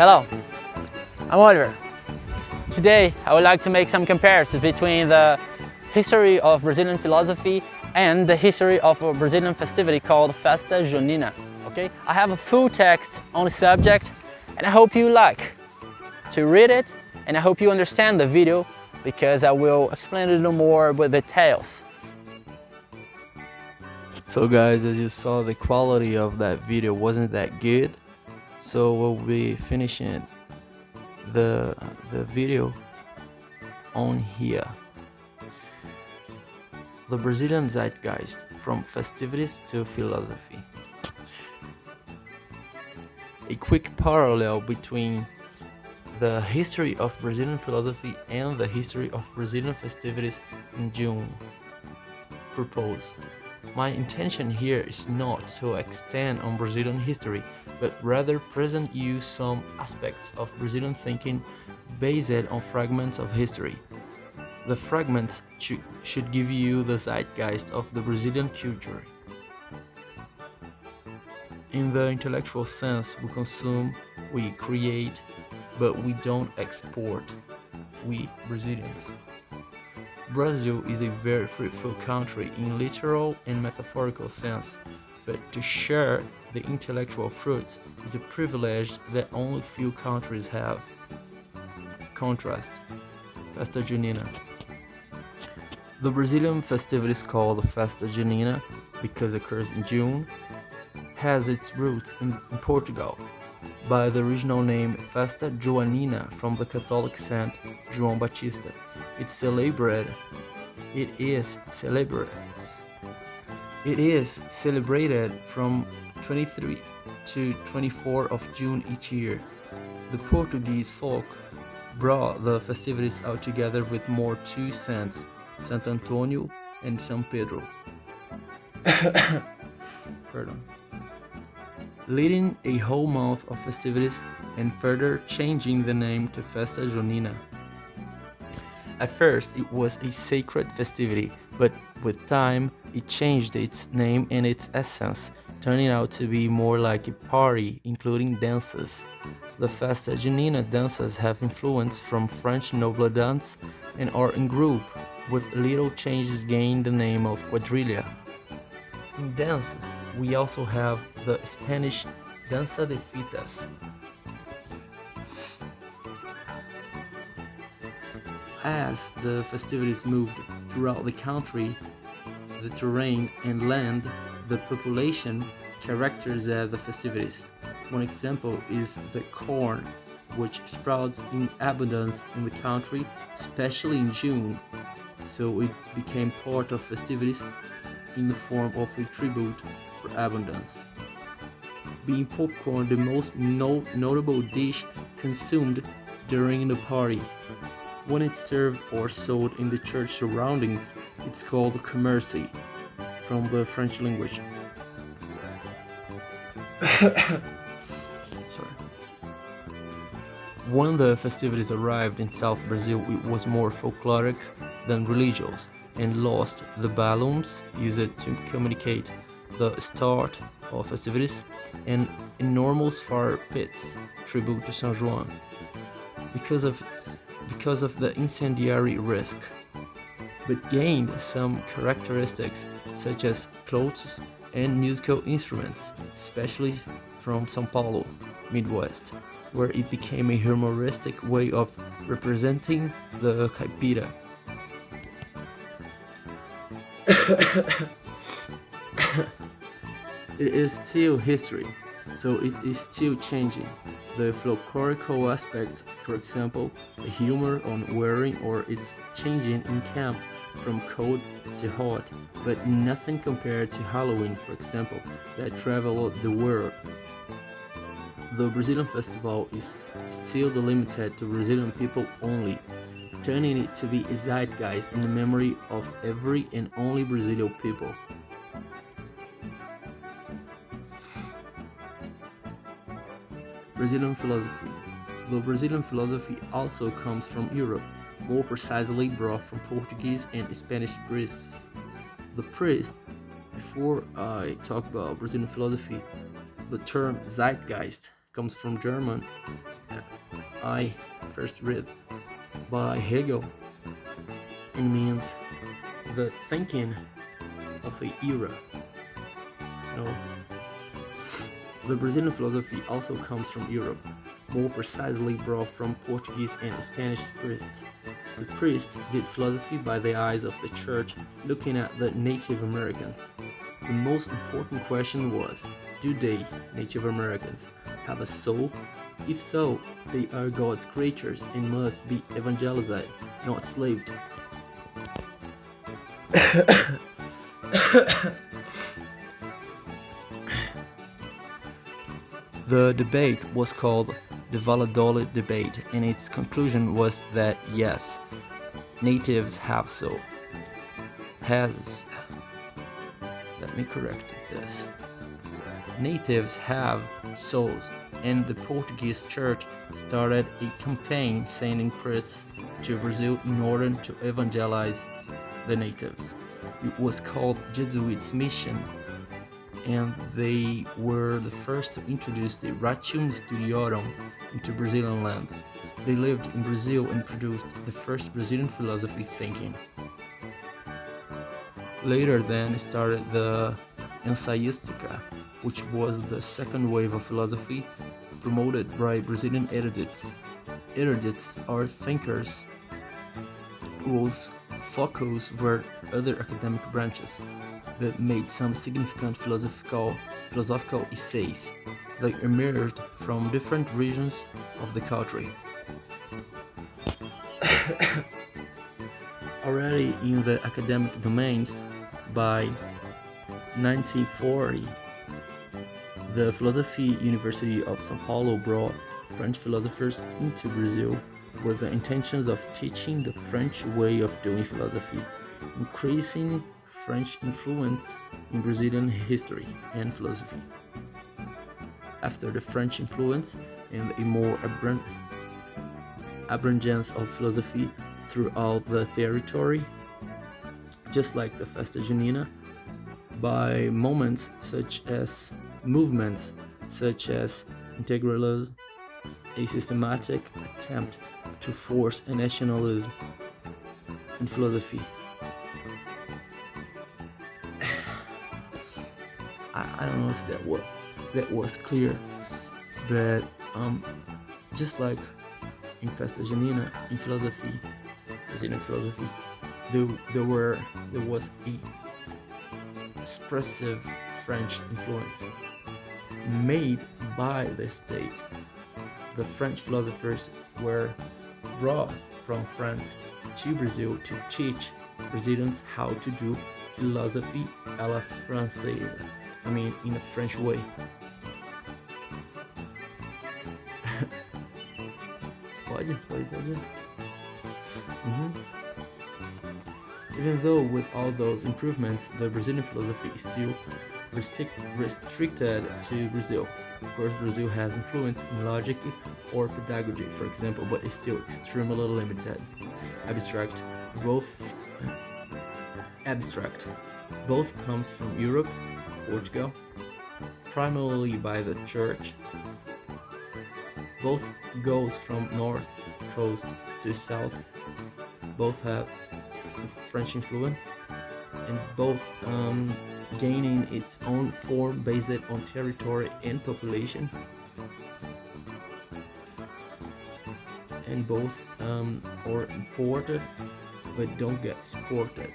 Hello, I'm Oliver. Today I would like to make some comparisons between the history of Brazilian philosophy and the history of a Brazilian festivity called Festa Junina. Okay? I have a full text on the subject and I hope you like to read it, and I hope you understand the video because I will explain a little more with details. So guys, as you saw, the quality of that video wasn't that good, so we'll be finishing the video on here. The Brazilian Zeitgeist, from festivities to philosophy. A quick parallel between the history of Brazilian philosophy and the history of Brazilian festivities in June. Propose. My intention here is not to extend on Brazilian history, but rather present you some aspects of Brazilian thinking based on fragments of history. The fragments should give you the zeitgeist of the Brazilian culture. In the intellectual sense, we consume, we create, but we don't export, we Brazilians. Brazil is a very fruitful country in literal and metaphorical sense, but to share the intellectual fruits is a privilege that only few countries have. Contrast. Festa Junina. The Brazilian festivities called Festa Junina, because it occurs in June, has its roots in Portugal, by the original name Festa Joanina from the Catholic Saint João Batista. It is celebrated from 23 to 24 of June each year. The Portuguese folk brought the festivities out together with more two saints, Saint Antonio and Saint Pedro. Pardon. Leading a whole month of festivities and further changing the name to Festa Joanina. At first, it was a sacred festivity, but with time, it changed its name and its essence, turning out to be more like a party, including dances. The Festa Junina dances have influence from French noble dance and are in group, with little changes gained the name of quadrilla. In dances, we also have the Spanish danza de fitas. As the festivities moved throughout the country, the terrain and land, the population characterized the festivities. One example is the corn, which sprouts in abundance in the country, especially in June, so it became part of festivities in the form of a tribute for abundance. Being popcorn the most notable dish consumed during the party. When it's served or sold in the church surroundings, it's called commerce, from the French language. Sorry. When the festivities arrived in South Brazil, it was more folkloric than religious, and lost the balloons used to communicate the start of festivities and enormous fire pits, tribute to Saint João, because of the incendiary risk, but gained some characteristics such as clothes and musical instruments, especially from São Paulo, Midwest, where it became a humoristic way of representing the caipira. It is still history, so it is still changing. The folklorical aspects, for example, the humor on wearing or its changing in camp from cold to hot, but nothing compared to Halloween, for example, that traveled the world. The Brazilian festival is still delimited to Brazilian people only, turning it to be a zeitgeist in the memory of every and only Brazilian people. Brazilian philosophy. The Brazilian philosophy also comes from Europe, more precisely brought from Portuguese and Spanish priests. The priest, before I talk about Brazilian philosophy, the term Zeitgeist comes from German. I first read by Hegel and means the thinking of a era. You know, the Brazilian philosophy also comes from Europe, more precisely brought from Portuguese and Spanish priests. The priest did philosophy by the eyes of the church, looking at the Native Americans. The most important question was, do they, Native Americans, have a soul? If so, they are God's creatures and must be evangelized, not slaved. The debate was called the 𝖉'𝕗 debate, and its conclusion was that yes, natives have soul. Let me correct this. Natives have souls, and the Portuguese church started a campaign sending priests to Brazil in order to evangelize the natives. It was called Jesuits' mission, and they were the first to introduce the Ratium Studiorum into Brazilian lands. They lived in Brazil and produced the first Brazilian philosophy thinking. Later then started the Ensaística, which was the second wave of philosophy promoted by Brazilian erudites. Erudites are thinkers whose focus were other academic branches that made some significant philosophical essays. They emerged from different regions of the country. Already in the academic domains, by 1940, the Philosophy University of São Paulo brought French philosophers into Brazil with the intentions of teaching the French way of doing philosophy, increasing French influence in Brazilian history and philosophy. After the French influence and a more abundance of philosophy throughout the territory, just like the Festa Junina, by movements such as integralism, a systematic attempt to force a nationalism in philosophy. I don't know if that was clear, but just like in Festa Joanina, in philosophy, Brazilian philosophy, there was a expressive French influence made by the state. The French philosophers were brought from France to Brazil to teach Brazilians how to do philosophy à la française. I mean, in a French way. Pode. Even though with all those improvements, the Brazilian philosophy is still restricted to Brazil. Of course, Brazil has influence in logic or pedagogy, for example, but it's still extremely limited. Abstract. Both comes from Europe, Portugal, primarily by the church. Both goes from north coast to south. Both have French influence, and both gaining its own form based on territory and population, and both are imported but don't get exported.